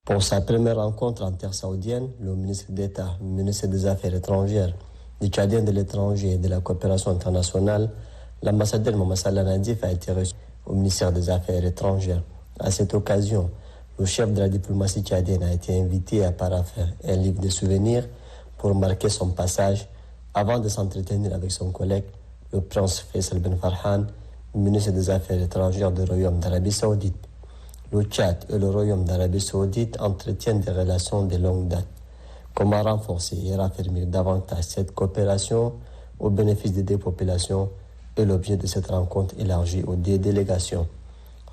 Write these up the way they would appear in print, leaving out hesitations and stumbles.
Pour sa première rencontre en terre saoudienne, le ministre d'État, ministre des Affaires étrangères, du Tchadien de l'étranger et de la coopération internationale, l'ambassadeur Mamassala Nadif a été reçu au ministère des Affaires étrangères. À cette occasion, le chef de la diplomatie tchadienne a été invité à paraphrer un livre de souvenirs pour marquer son passage avant de s'entretenir avec son collègue, le prince Faisal Ben Farhan, ministre des Affaires étrangères du Royaume d'Arabie Saoudite. Le Tchad et le Royaume d'Arabie Saoudite entretiennent des relations de longue date. Comment renforcer et raffermir davantage cette coopération au bénéfice des deux populations est l'objet de cette rencontre élargie aux deux délégations.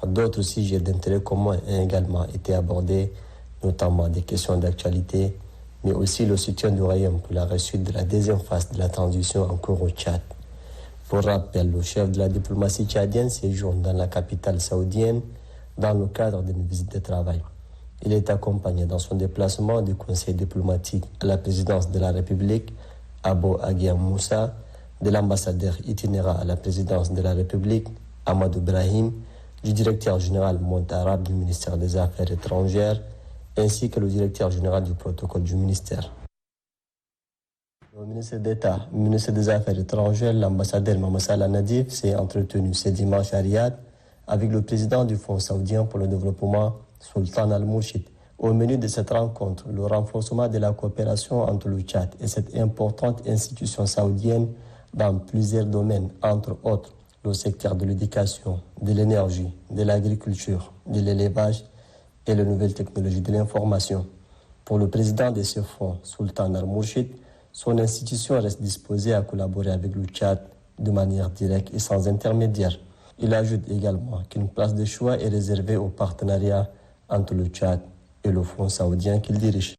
D'autres sujets d'intérêt commun ont également été abordés, notamment des questions d'actualité, mais aussi le soutien du Royaume pour la réussite de la deuxième phase de la transition en cours au Tchad. Pour rappel, le chef de la diplomatie tchadienne séjourne dans la capitale saoudienne dans le cadre d'une visite de travail. Il est accompagné dans son déplacement du conseil diplomatique à la présidence de la République, Abo Aguiar Moussa, de l'ambassadeur itinérant à la présidence de la République, Amadou Brahim, du directeur général Montarab du ministère des Affaires étrangères, ainsi que le directeur général du protocole du ministère. Le ministre d'État, ministre des Affaires étrangères, l'ambassadeur Mamassala Nadif s'est entretenu ce dimanche à Riyad avec le président du Fonds saoudien pour le développement, Sultan Al-Mourchid. Au menu de cette rencontre, le renforcement de la coopération entre le Tchad et cette importante institution saoudienne dans plusieurs domaines, entre autres le secteur de l'éducation, de l'énergie, de l'agriculture, de l'élevage et les nouvelles technologies de l'information. Pour le président de ce fonds, Sultan Al-Mourchid, son institution reste disposée à collaborer avec le Tchad de manière directe et sans intermédiaire. Il ajoute également qu'une place de choix est réservée au partenariat entre le Tchad et le Fonds saoudien qu'il dirige.